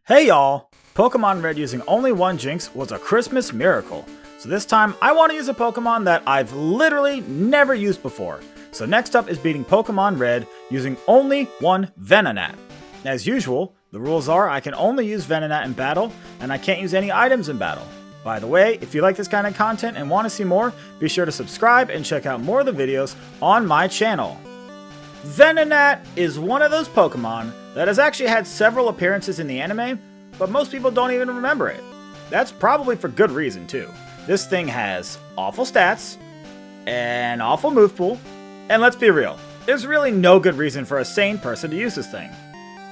Hey y'all! Pokemon Red using only one Jinx was a Christmas miracle. So this time, I want to use a Pokemon that I've literally never used before. So next up is beating Pokemon Red using only one Venonat. As usual, the rules are I can only use Venonat in battle, and I can't use any items in battle. By the way, if you like this kind of content and want to see more, be sure to subscribe and check out more of the videos on my channel. Venonat is one of those Pokemon that has actually had several appearances in the anime, but most people don't even remember it. That's probably for good reason too. This thing has awful stats, an awful move pool, and let's be real, there's really no good reason for a sane person to use this thing.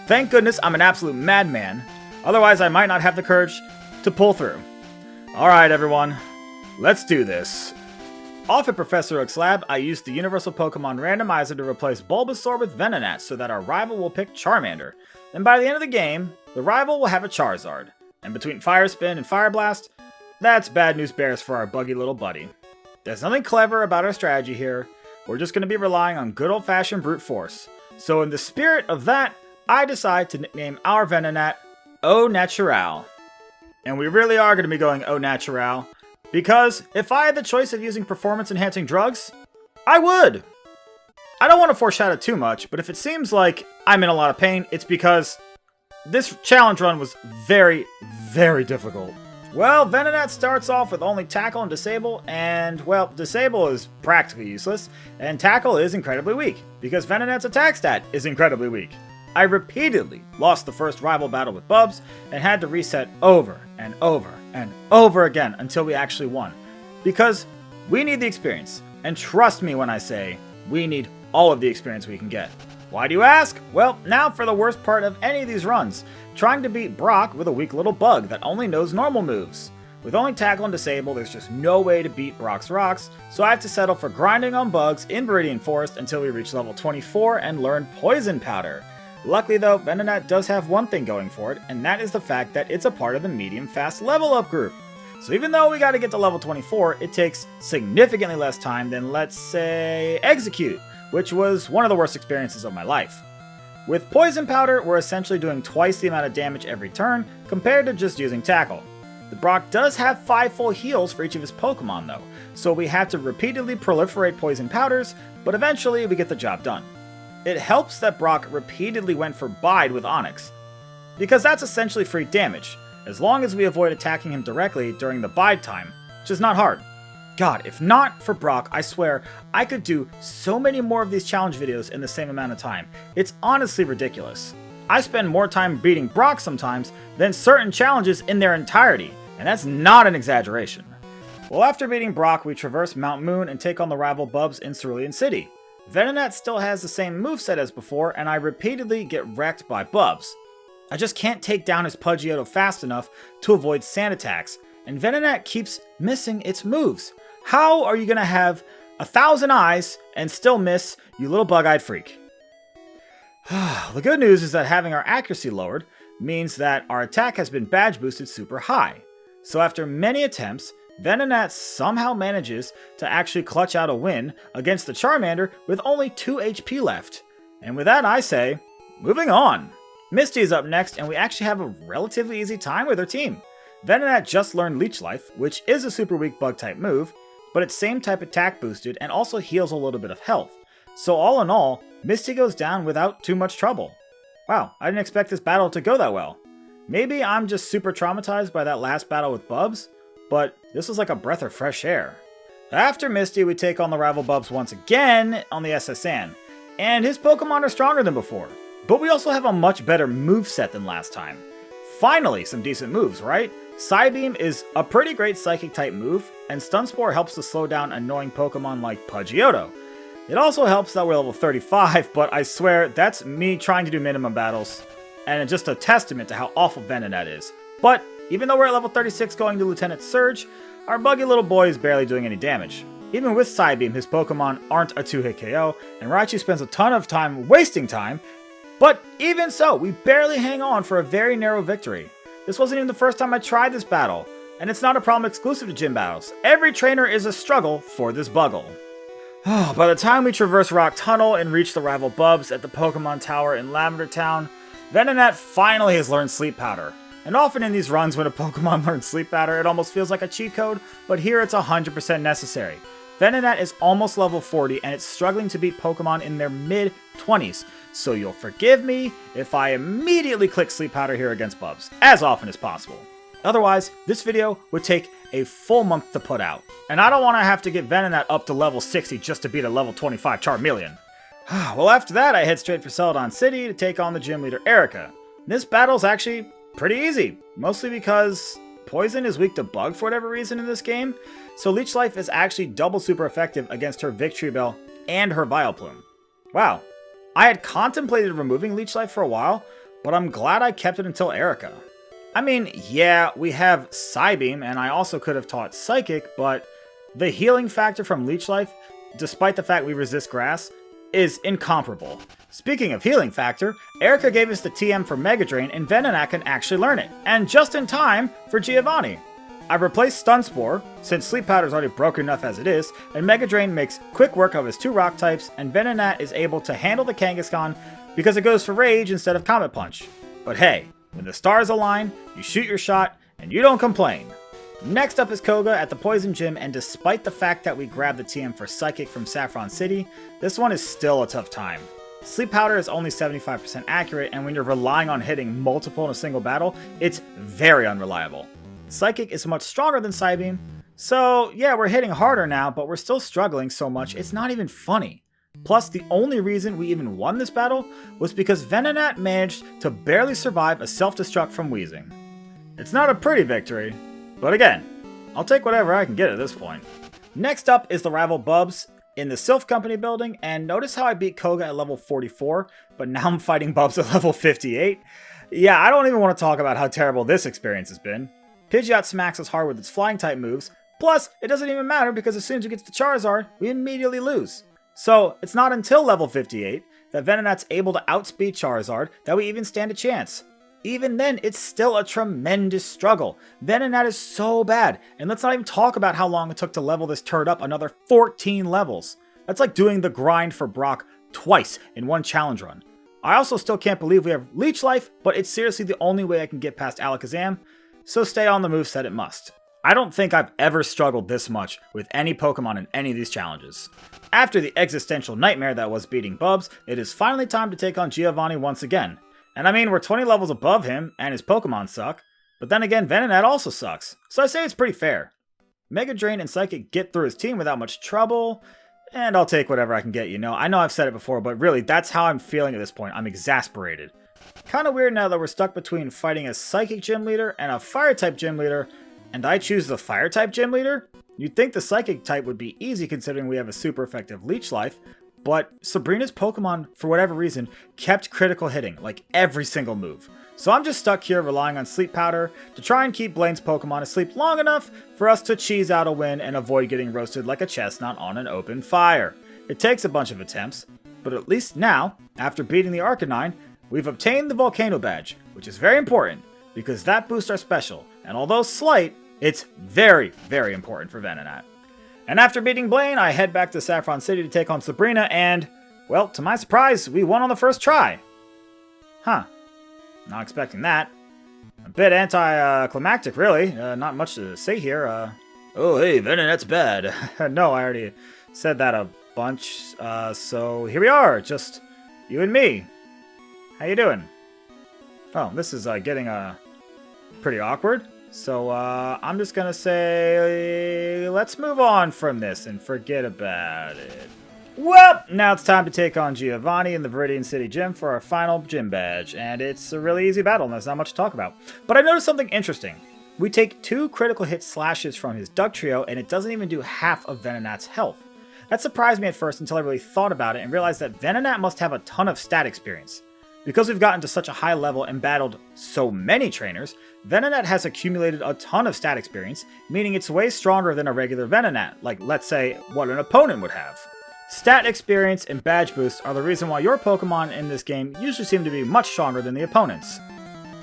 Thank goodness I'm an absolute madman, otherwise I might not have the courage to pull through. Alright everyone, let's do this. Off at Professor Oak's lab, I used the Universal Pokemon Randomizer to replace Bulbasaur with Venonat so that our rival will pick Charmander. And by the end of the game, the rival will have a Charizard. And between Fire Spin and Fire Blast, that's bad news bears for our buggy little buddy. There's nothing clever about our strategy here, we're just going to be relying on good old-fashioned brute force. So in the spirit of that, I decide to nickname our Venonat Au Natural. And we really are going to be going Au Natural, because if I had the choice of using performance-enhancing drugs, I would! I don't want to foreshadow too much, but if it seems like I'm in a lot of pain, it's because this challenge run was very, very difficult. Well, Venonat starts off with only Tackle and Disable, and, well, Disable is practically useless, and Tackle is incredibly weak, because Venonat's attack stat is incredibly weak. I repeatedly lost the first rival battle with Bubs, and had to reset over and over and over again until we actually won. Because we need the experience, and trust me when I say, we need all of the experience we can get. Why do you ask? Well, now for the worst part of any of these runs, trying to beat Brock with a weak little bug that only knows normal moves. With only Tackle and Disable, there's just no way to beat Brock's rocks, so I have to settle for grinding on bugs in Viridian Forest until we reach level 24 and learn Poison Powder. Luckily though, Venonat does have one thing going for it, and that is the fact that it's a part of the medium-fast level up group. So even though we gotta get to level 24, it takes significantly less time than, let's say, Execute, which was one of the worst experiences of my life. With Poison Powder, we're essentially doing twice the amount of damage every turn, compared to just using Tackle. The Brock does have 5 full heals for each of his Pokemon though, so we have to repeatedly proliferate Poison Powders, but eventually we get the job done. It helps that Brock repeatedly went for Bide with Onix, because that's essentially free damage, as long as we avoid attacking him directly during the Bide time, which is not hard. God, if not for Brock, I swear, I could do so many more of these challenge videos in the same amount of time. It's honestly ridiculous. I spend more time beating Brock sometimes than certain challenges in their entirety, and that's not an exaggeration. Well, after beating Brock, we traverse Mount Moon and take on the rival Bubs in Cerulean City. Venonat still has the same moveset as before, and I repeatedly get wrecked by Bubs. I just can't take down his Pidgeotto fast enough to avoid sand attacks, and Venonat keeps missing its moves. How are you gonna have 1,000 eyes and still miss, you little bug-eyed freak? The good news is that having our accuracy lowered means that our attack has been badge boosted super high. So after many attempts, Venonat somehow manages to actually clutch out a win against the Charmander with only 2 HP left. And with that I say, moving on. Misty is up next, and we actually have a relatively easy time with her team. Venonat just learned Leech Life, which is a super weak bug type move, but it's same type attack boosted and also heals a little bit of health. So all in all, Misty goes down without too much trouble. Wow, I didn't expect this battle to go that well. Maybe I'm just super traumatized by that last battle with Bubs, but this was like a breath of fresh air. After Misty, we take on the rival Bubs once again on the SSN, and his Pokemon are stronger than before, but we also have a much better moveset than last time. Finally, some decent moves, right? Psybeam is a pretty great Psychic type move, and Stun Spore helps to slow down annoying Pokemon like Pidgeotto. It also helps that we're level 35, but I swear that's me trying to do minimum battles, and it's just a testament to how awful Venonat is. But even though we're at level 36 going to Lieutenant Surge, our buggy little boy is barely doing any damage. Even with Psybeam, his Pokemon aren't a 2-hit KO, and Raichu spends a ton of time wasting time, but even so, we barely hang on for a very narrow victory. This wasn't even the first time I tried this battle, and it's not a problem exclusive to gym battles. Every trainer is a struggle for this buggle. By the time we traverse Rock Tunnel and reach the rival Bubs at the Pokemon Tower in Lavender Town, Venonat finally has learned Sleep Powder. And often in these runs when a Pokemon learns Sleep Powder, it almost feels like a cheat code, but here it's 100% necessary. Venonat is almost level 40 and it's struggling to beat Pokemon in their mid-20s, so you'll forgive me if I immediately click Sleep Powder here against Bubs, as often as possible. Otherwise, this video would take a full month to put out, and I don't want to have to get Venonat up to level 60 just to beat a level 25 Charmeleon. Well, after that, I head straight for Celadon City to take on the gym leader Erica. This battle's actually pretty easy, mostly because Poison is weak to Bug for whatever reason in this game, so Leech Life is actually double super effective against her Victory Bell and her Vileplume. Wow, I had contemplated removing Leech Life for a while, but I'm glad I kept it until Erica. I mean, yeah, we have Psybeam, and I also could have taught Psychic, but the healing factor from Leech Life, despite the fact we resist Grass, is incomparable. Speaking of healing factor, Erica gave us the TM for Mega Drain and Venonat can actually learn it, and just in time for Giovanni. I replaced Stun Spore, since Sleep Powder is already broken enough as it is, and Mega Drain makes quick work of his 2 rock types, and Venonat is able to handle the Kangaskhan because it goes for Rage instead of Comet Punch. But hey, when the stars align, you shoot your shot, and you don't complain. Next up is Koga at the Poison Gym, and despite the fact that we grabbed the TM for Psychic from Saffron City, this one is still a tough time. Sleep Powder is only 75% accurate, and when you're relying on hitting multiple in a single battle, it's very unreliable. Psychic is much stronger than Psybeam, so yeah, we're hitting harder now, but we're still struggling so much it's not even funny. Plus, the only reason we even won this battle was because Venonat managed to barely survive a self-destruct from Weezing. It's not a pretty victory, but again, I'll take whatever I can get at this point. Next up is the rival Bubs in the Sylph Company building, and notice how I beat Koga at level 44, but now I'm fighting Bubs at level 58? Yeah, I don't even want to talk about how terrible this experience has been. Pidgeot smacks us hard with its flying type moves, plus it doesn't even matter because as soon as it gets to Charizard, we immediately lose. So it's not until level 58 that Venonat's able to outspeed Charizard that we even stand a chance. Even then, it's still a tremendous struggle. Venonat is so bad, and let's not even talk about how long it took to level this turd up another 14 levels. That's like doing the grind for Brock twice in one challenge run. I also still can't believe we have Leech Life, but it's seriously the only way I can get past Alakazam, so stay on the moveset it must. I don't think I've ever struggled this much with any Pokemon in any of these challenges. After the existential nightmare that was beating Bubs, it is finally time to take on Giovanni once again. And I mean, we're 20 levels above him, and his Pokemon suck, but then again, Venonat also sucks, so I say it's pretty fair. Mega Drain and Psychic get through his team without much trouble, and I'll take whatever I can get, you know. I know I've said it before, but really, that's how I'm feeling at this point. I'm exasperated. Kinda weird now that we're stuck between fighting a Psychic Gym Leader and a Fire-type Gym Leader, and I choose the Fire-type Gym Leader? You'd think the Psychic type would be easy considering we have a super effective Leech Life, but Sabrina's Pokemon, for whatever reason, kept critical hitting, like every single move. So I'm just stuck here relying on Sleep Powder to try and keep Blaine's Pokemon asleep long enough for us to cheese out a win and avoid getting roasted like a chestnut on an open fire. It takes a bunch of attempts, but at least now, after beating the Arcanine, we've obtained the Volcano Badge, which is very important, because that boosts our special, and although slight, it's very, very important for Venonat. And after beating Blaine, I head back to Saffron City to take on Sabrina, and, well, to my surprise, we won on the first try. Huh. Not expecting that. A bit anticlimactic, really. Not much to say here. Oh, hey, Venonat's bad. No, I already said that a bunch. So here we are, just you and me. How you doing? Oh, this is getting pretty awkward. So, I'm just gonna say, let's move on from this and forget about it. Well, now it's time to take on Giovanni in the Viridian City Gym for our final gym badge, and it's a really easy battle and there's not much to talk about. But I noticed something interesting. We take 2 critical hit slashes from his Dugtrio, and it doesn't even do half of Venonat's health. That surprised me at first until I really thought about it and realized that Venonat must have a ton of stat experience. Because we've gotten to such a high level and battled so many trainers, Venonat has accumulated a ton of stat experience, meaning it's way stronger than a regular Venonat, like let's say what an opponent would have. Stat experience and badge boosts are the reason why your Pokemon in this game usually seem to be much stronger than the opponents.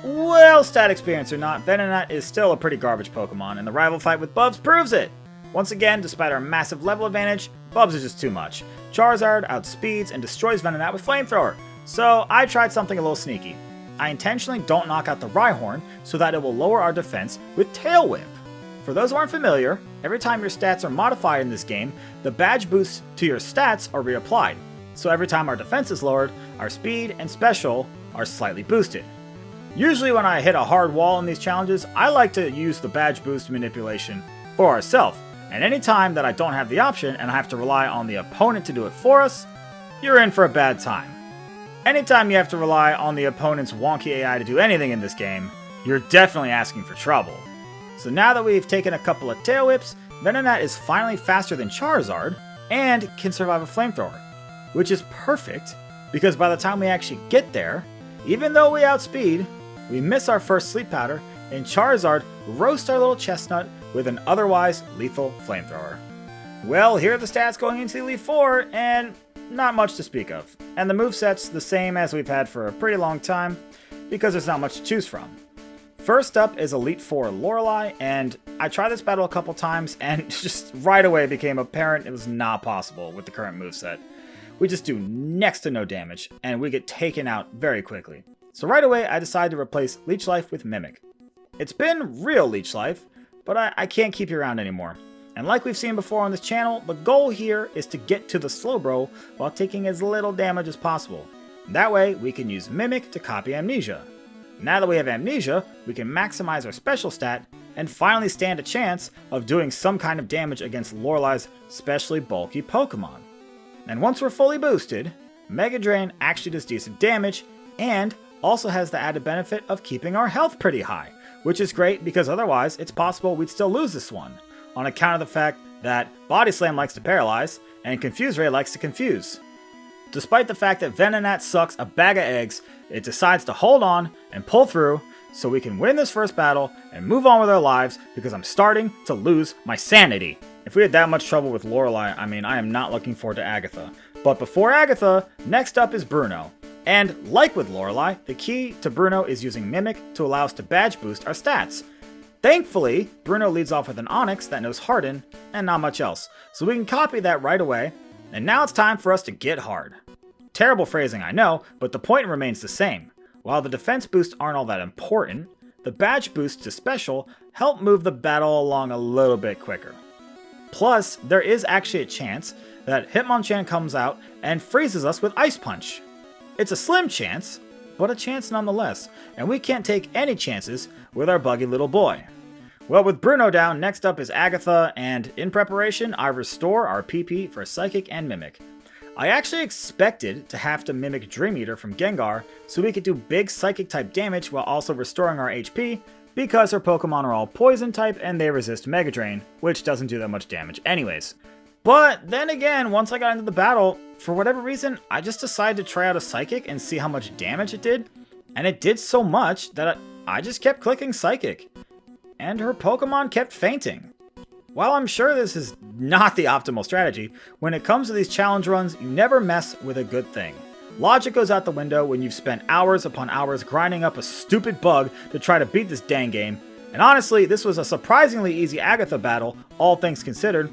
Well, stat experience or not, Venonat is still a pretty garbage Pokemon, and the rival fight with Bubs proves it! Once again, despite our massive level advantage, Bubs is just too much. Charizard outspeeds and destroys Venonat with Flamethrower. So I tried something a little sneaky. I intentionally don't knock out the Rhyhorn so that it will lower our defense with Tail Whip. For those who aren't familiar, every time your stats are modified in this game, the badge boosts to your stats are reapplied. So every time our defense is lowered, our speed and special are slightly boosted. Usually when I hit a hard wall in these challenges, I like to use the badge boost manipulation for ourselves. And anytime that I don't have the option and I have to rely on the opponent to do it for us, you're in for a bad time. Anytime you have to rely on the opponent's wonky AI to do anything in this game, you're definitely asking for trouble. So now that we've taken a couple of tail whips, Venonat is finally faster than Charizard and can survive a flamethrower, which is perfect because by the time we actually get there, even though we outspeed, we miss our first sleep powder and Charizard roasts our little chestnut with an otherwise lethal flamethrower. Well, here are the stats going into Elite 4, and not much to speak of. And the moveset's the same as we've had for a pretty long time, because there's not much to choose from. First up is Elite 4 Lorelei, and I tried this battle a couple times, and just right away became apparent it was not possible with the current moveset. We just do next to no damage, and we get taken out very quickly. So right away, I decided to replace Leech Life with Mimic. It's been real Leech Life, but I can't keep you around anymore. And like we've seen before on this channel, the goal here is to get to the Slowbro while taking as little damage as possible. That way, we can use Mimic to copy Amnesia. Now that we have Amnesia, we can maximize our special stat and finally stand a chance of doing some kind of damage against Lorelei's especially bulky Pokemon. And once we're fully boosted, Mega Drain actually does decent damage and also has the added benefit of keeping our health pretty high, which is great because otherwise it's possible we'd still lose this one, on account of the fact that Body Slam likes to paralyze and Confuse Ray likes to confuse. Despite the fact that Venonat sucks a bag of eggs, it decides to hold on and pull through so we can win this first battle and move on with our lives because I'm starting to lose my sanity. If we had that much trouble with Lorelei, I am not looking forward to Agatha. But before Agatha, next up is Bruno. And like with Lorelei, the key to Bruno is using Mimic to allow us to badge boost our stats. Thankfully, Bruno leads off with an Onix that knows Harden and not much else, so we can copy that right away. And now it's time for us to get hard. Terrible phrasing, I know, but the point remains the same. While the defense boosts aren't all that important, the badge boosts to special help move the battle along a little bit quicker. Plus, there is actually a chance that Hitmonchan comes out and freezes us with Ice Punch. It's a slim chance, but a chance nonetheless, and we can't take any chances with our buggy little boy. Well, with Bruno down, next up is Agatha, and in preparation, I restore our PP for Psychic and Mimic. I actually expected to have to mimic Dream Eater from Gengar so we could do big Psychic type damage while also restoring our HP, because her Pokemon are all Poison type and they resist Mega Drain, which doesn't do that much damage anyways. But then again, once I got into the battle, for whatever reason, I just decided to try out a Psychic and see how much damage it did, and it did so much that I just kept clicking Psychic, and her Pokemon kept fainting. While I'm sure this is not the optimal strategy, when it comes to these challenge runs, you never mess with a good thing. Logic goes out the window when you've spent hours upon hours grinding up a stupid bug to try to beat this dang game, and honestly, this was a surprisingly easy Agatha battle, all things considered,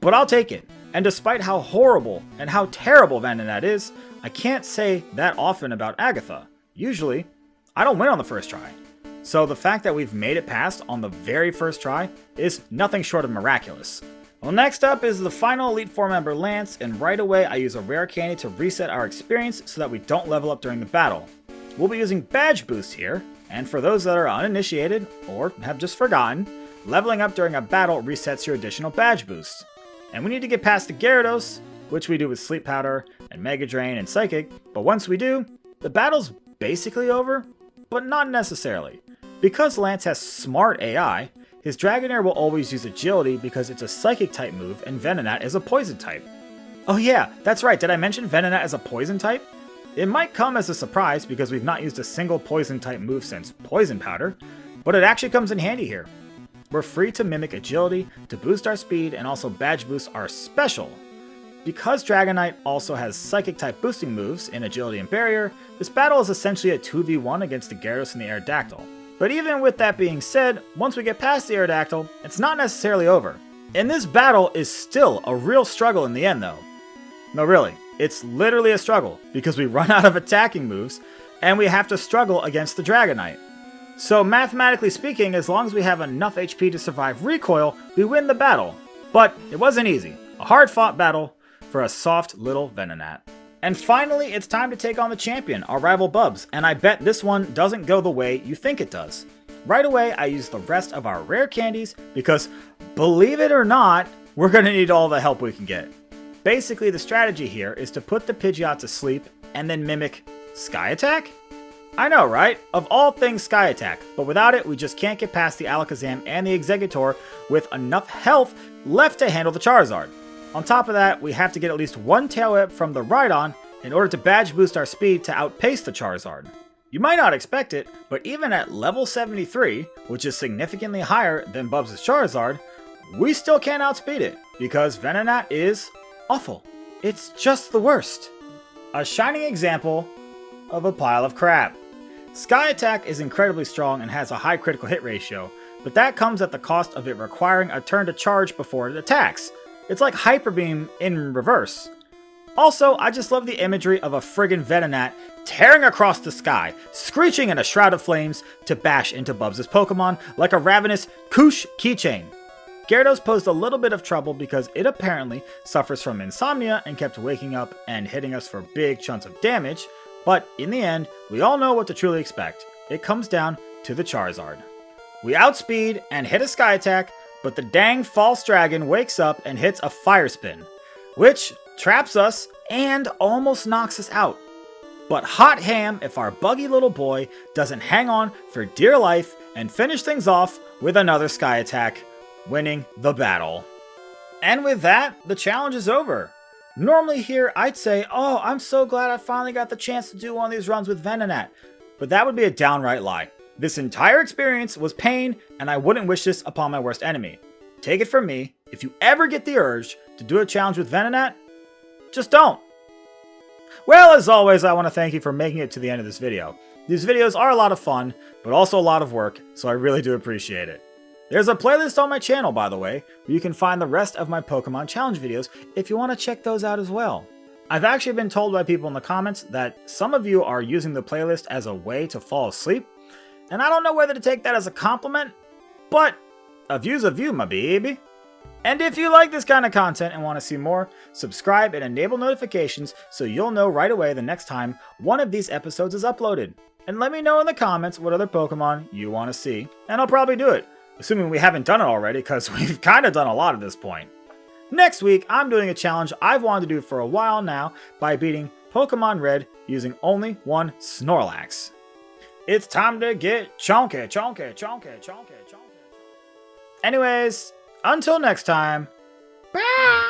but I'll take it. And despite how horrible and how terrible Venonat is, I can't say that often about Agatha. Usually, I don't win on the first try. So the fact that we've made it past on the very first try is nothing short of miraculous. Well, next up is the final Elite Four member Lance, and right away I use a rare candy to reset our experience so that we don't level up during the battle. We'll be using Badge Boost here, and for those that are uninitiated or have just forgotten, leveling up during a battle resets your additional Badge Boost. And we need to get past the Gyarados, which we do with Sleep Powder and Mega Drain and Psychic, but once we do, the battle's basically over, but not necessarily. Because Lance has smart AI, his Dragonair will always use Agility because it's a Psychic type move and Venonat is a Poison type. Oh yeah, that's right, did I mention Venonat as a Poison type? It might come as a surprise because we've not used a single Poison type move since Poison Powder, but it actually comes in handy here. We're free to mimic Agility to boost our speed and also badge boost our special. Because Dragonite also has Psychic type boosting moves in Agility and Barrier, this battle is essentially a 2v1 against the Gyarados and the Aerodactyl. But even with that being said, once we get past the Aerodactyl, it's not necessarily over. And this battle is still a real struggle in the end though. No really, it's literally a struggle because we run out of attacking moves, and we have to struggle against the Dragonite. So mathematically speaking, as long as we have enough HP to survive recoil, we win the battle. But it wasn't easy. A hard-fought battle for a soft little Venonat. And finally, it's time to take on the champion, our rival Bubs, and I bet this one doesn't go the way you think it does. Right away, I use the rest of our rare candies because, believe it or not, we're going to need all the help we can get. Basically, the strategy here is to put the Pidgeot to sleep and then mimic Sky Attack? I know, right? Of all things, Sky Attack, but without it, we just can't get past the Alakazam and the Exeggutor with enough health left to handle the Charizard. On top of that, we have to get at least one Tail Whip from the Rhydon in order to badge boost our speed to outpace the Charizard. You might not expect it, but even at level 73, which is significantly higher than Bubs' Charizard, we still can't outspeed it, because Venonat is awful. It's just the worst. A shining example of a pile of crap. Sky Attack is incredibly strong and has a high critical hit ratio, but that comes at the cost of it requiring a turn to charge before it attacks. It's like Hyper Beam in reverse. Also, I just love the imagery of a friggin' Venonat tearing across the sky, screeching in a shroud of flames to bash into Bubs' Pokemon like a ravenous Koosh keychain. Gyarados posed a little bit of trouble because it apparently suffers from insomnia and kept waking up and hitting us for big chunks of damage, but in the end, we all know what to truly expect. It comes down to the Charizard. We outspeed and hit a Sky Attack, but the dang false dragon wakes up and hits a Fire Spin, which traps us and almost knocks us out. But hot ham if our buggy little boy doesn't hang on for dear life and finish things off with another Sky Attack, winning the battle. And with that, the challenge is over. Normally here I'd say, oh, I'm so glad I finally got the chance to do one of these runs with Venonat, but that would be a downright lie. This entire experience was pain, and I wouldn't wish this upon my worst enemy. Take it from me, if you ever get the urge to do a challenge with Venonat, just don't. Well, as always, I want to thank you for making it to the end of this video. These videos are a lot of fun, but also a lot of work, so I really do appreciate it. There's a playlist on my channel, by the way, where you can find the rest of my Pokemon challenge videos if you want to check those out as well. I've actually been told by people in the comments that some of you are using the playlist as a way to fall asleep, and I don't know whether to take that as a compliment, but a view's a view, my baby. And if you like this kind of content and want to see more, subscribe and enable notifications so you'll know right away the next time one of these episodes is uploaded. And let me know in the comments what other Pokemon you want to see, and I'll probably do it. Assuming we haven't done it already, because we've kind of done a lot at this point. Next week, I'm doing a challenge I've wanted to do for a while now by beating Pokemon Red using only one Snorlax. It's time to get chonky, chonky, chonky, chonky, chonky. Anyways, until next time, bye!